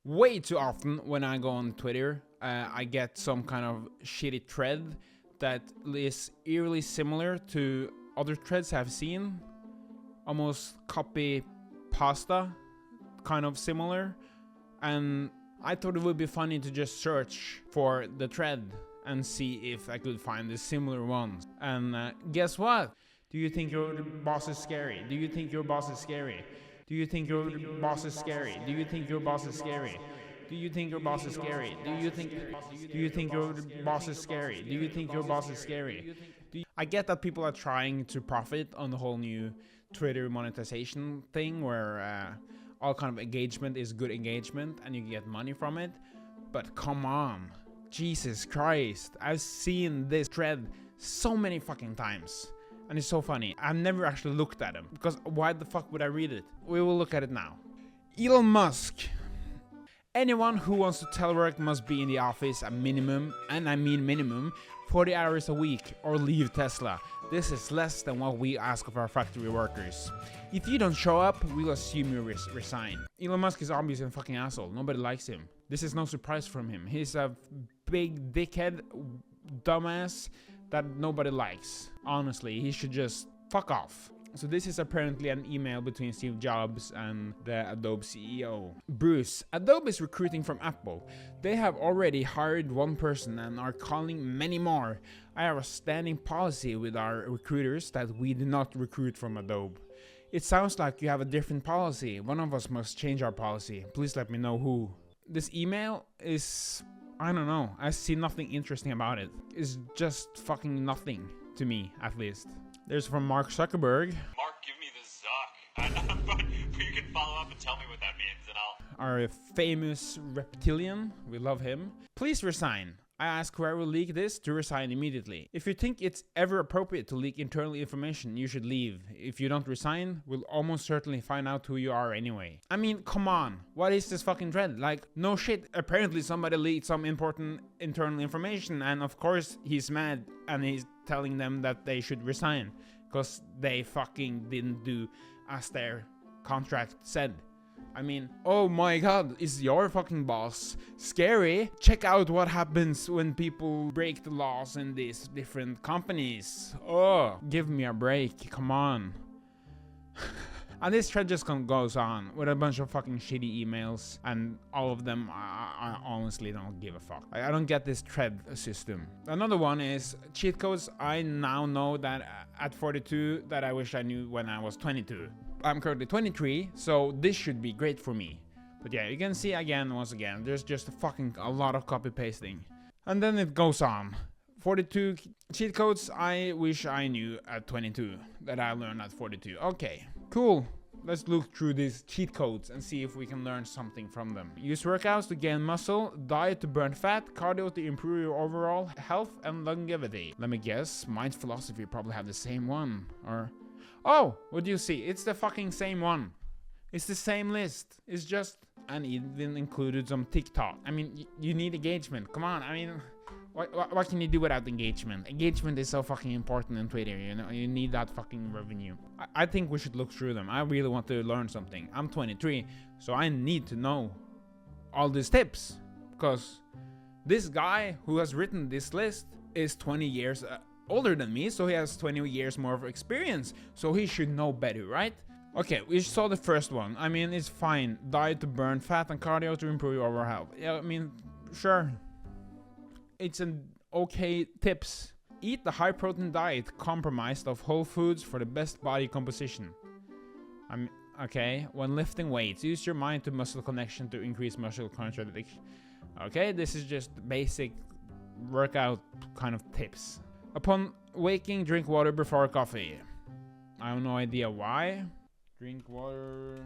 Way too often when I go on Twitter, I get some kind of shitty thread that is eerily similar to other threads I've seen. Almost copy pasta, kind of similar. And I thought it would be funny to just search for the thread and see if I could find the similar ones. And guess what? Do you think your boss is scary? Do you think your boss is scary? Do you think your boss is scary? Do you think your boss is scary? Do you think your boss is scary? Do you think your boss is scary? Do you think your boss is scary? I get that people are trying to profit on the whole new Twitter monetization thing where all kind of engagement is good engagement and you get money from it. But come on, Jesus Christ, I've seen this thread so many fucking times. And it's so funny. I've never actually looked at him, because why the fuck would I read it? We will look at it now. Elon Musk. Anyone who wants to telework must be in the office a minimum, and I mean minimum, 40 hours a week or leave Tesla. This is less than what we ask of our factory workers. If you don't show up, we'll assume you resign. Elon Musk is obviously a fucking asshole. Nobody likes him. This is no surprise from him. He's a big dickhead, dumbass that nobody likes. Honestly, he should just fuck off. So this is apparently an email between Steve Jobs and the Adobe CEO. Bruce, Adobe is recruiting from Apple. They have already hired one person and are calling many more. I have a standing policy with our recruiters that we do not recruit from Adobe. It sounds like you have a different policy. One of us must change our policy. Please let me know who. This email is, I don't know. I see nothing interesting about it. It's just fucking nothing to me, at least. There's from Mark Zuckerberg. Mark, give me the Zuck. But you can follow up and tell me what that means, and I'll... Our famous reptilian, we love him. Please resign. I ask whoever leaked this to resign immediately. If you think it's ever appropriate to leak internal information, you should leave. If you don't resign, we'll almost certainly find out who you are anyway. I mean, come on. What is this fucking thread? Like, no shit. Apparently somebody leaked some important internal information, and of course he's mad and he's telling them that they should resign because they fucking didn't do as their contract said. I mean, oh my god, is your fucking boss scary? Check out what happens when people break the laws in these different companies. Oh, give me a break, come on. And this thread just goes on with a bunch of fucking shitty emails, and all of them I honestly don't give a fuck. I don't get this thread system. Another one is cheat codes I now know that at 42 that I wish I knew when I was 22. I'm currently 23, so this should be great for me. But yeah, you can see once again, there's just a lot of copy pasting. And then it goes on. 42 cheat codes I wish I knew at 22 that I learned at 42. Okay, cool. Let's look through these cheat codes and see if we can learn something from them. Use workouts to gain muscle, diet to burn fat, cardio to improve your overall health and longevity. Let me guess, Mind Philosophy probably have the same one. Or, oh, what do you see? It's the fucking same one. It's the same list. It's just, and even included some TikTok. I mean, you need engagement. Come on, I mean... What can you do without engagement? Engagement is so fucking important in Twitter, you know? You need that fucking revenue. I think we should look through them. I really want to learn something. I'm 23, so I need to know all these tips. Because this guy who has written this list is 20 years older than me, so he has 20 years more of experience. So he should know better, right? Okay, we saw the first one. I mean, it's fine. Diet to burn fat and cardio to improve your overall health. Yeah, I mean, sure. It's an okay tips. Eat the high protein diet comprised of whole foods for the best body composition. Okay, when lifting weights, use your mind to muscle connection to increase muscle contraction. Okay, this is just basic workout kind of tips. Upon waking, drink water before coffee. I have no idea why. Drink water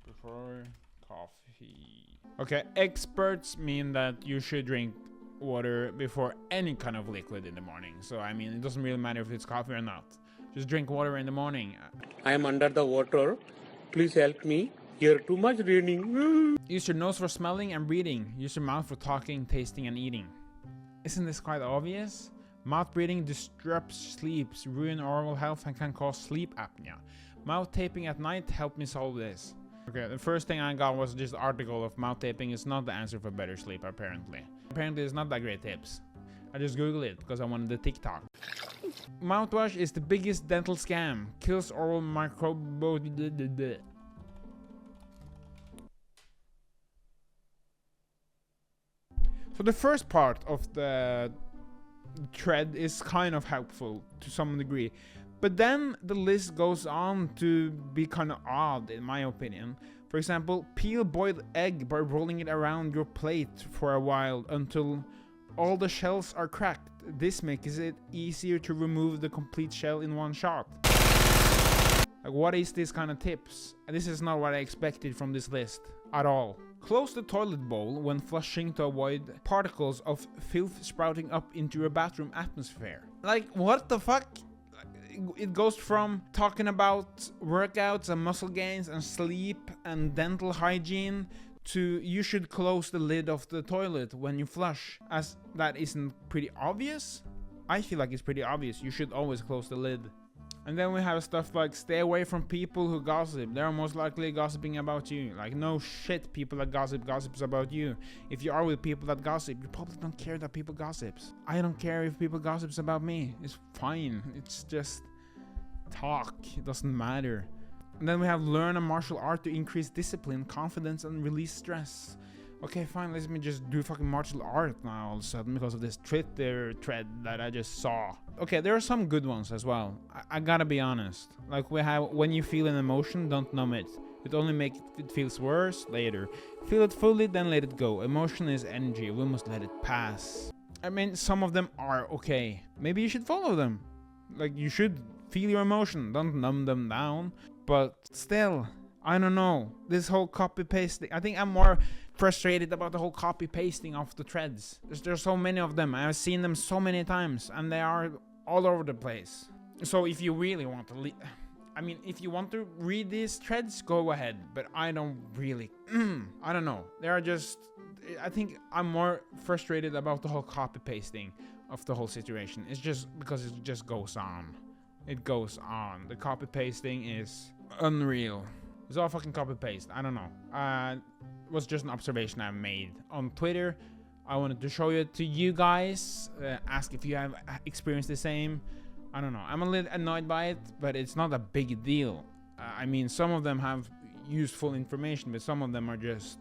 before coffee. Okay, experts mean that you should drink water before any kind of liquid in the morning. So I mean, it doesn't really matter if it's coffee or not. Just drink water in the morning. I am under the water. Please help me. Here too much raining. Use your nose for smelling and breathing. Use your mouth for talking, tasting, and eating. Isn't this quite obvious? Mouth breathing disrupts sleep, ruin oral health, and can cause sleep apnea. Mouth taping at night helped me solve this. Okay, the first thing I got was just an article of mouth taping is not the answer for better sleep, apparently. Apparently it's not that great tips. I just googled it because I wanted the TikTok. Mouthwash is the biggest dental scam. Kills oral microbe. So the first part of the thread is kind of helpful to some degree. But then the list goes on to be kind of odd, in my opinion. For example, peel boiled egg by rolling it around your plate for a while until all the shells are cracked. This makes it easier to remove the complete shell in one shot. Like, what is this kind of tips? This is not what I expected from this list at all. Close the toilet bowl when flushing to avoid particles of filth sprouting up into your bathroom atmosphere. Like, what the fuck? It goes from talking about workouts and muscle gains and sleep and dental hygiene to you should close the lid of the toilet when you flush. As that isn't pretty obvious? I feel like it's pretty obvious. You should always close the lid. And then we have stuff like stay away from people who gossip. They're most likely gossiping about you. Like, no shit, people that gossips about you. If you are with people that gossip, you probably don't care that people gossips. I don't care if people gossips about me. It's fine. It's just talk. It doesn't matter. And then we have learn a martial art to increase discipline, confidence, and release stress. Okay, fine, let me just do fucking martial art now all of a sudden because of this Twitter thread that I just saw. Okay, there are some good ones as well. I gotta be honest. Like, we have when you feel an emotion, don't numb it. It only makes it feels worse later. Feel it fully, then let it go. Emotion is energy. We must let it pass. I mean, some of them are okay. Maybe you should follow them. Like, you should feel your emotion. Don't numb them down. But still, I don't know. This whole copy pasting. I think I'm more frustrated about the whole copy pasting of the threads. There's so many of them. I've seen them so many times, and they are all over the place. So if you really want to, if you want to read these threads, go ahead. But I don't really. I don't know. They are just. I think I'm more frustrated about the whole copy pasting of the whole situation. It's just because it just goes on. It goes on. The copy pasting is unreal. It's all fucking copy paste. I don't know. It was just an observation I made on Twitter. I wanted to show it to you guys. Ask if you have experienced the same. I don't know. I'm a little annoyed by it, but it's not a big deal. I mean, some of them have useful information, but some of them are just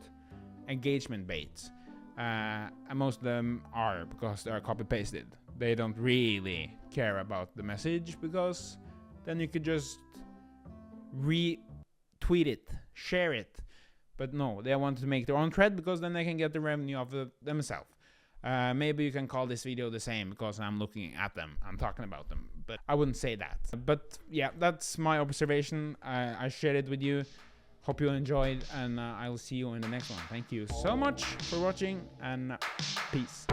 engagement baits. And most of them are because they are copy pasted. They don't really care about the message because then you could just retweet it, share it. But no, they want to make their own thread because then they can get the revenue of themselves. Maybe you can call this video the same because I'm looking at them, I'm talking about them, but I wouldn't say that. But yeah, that's my observation. I shared it with you. Hope you enjoyed, and I will see you in the next one. Thank you so much for watching, and peace.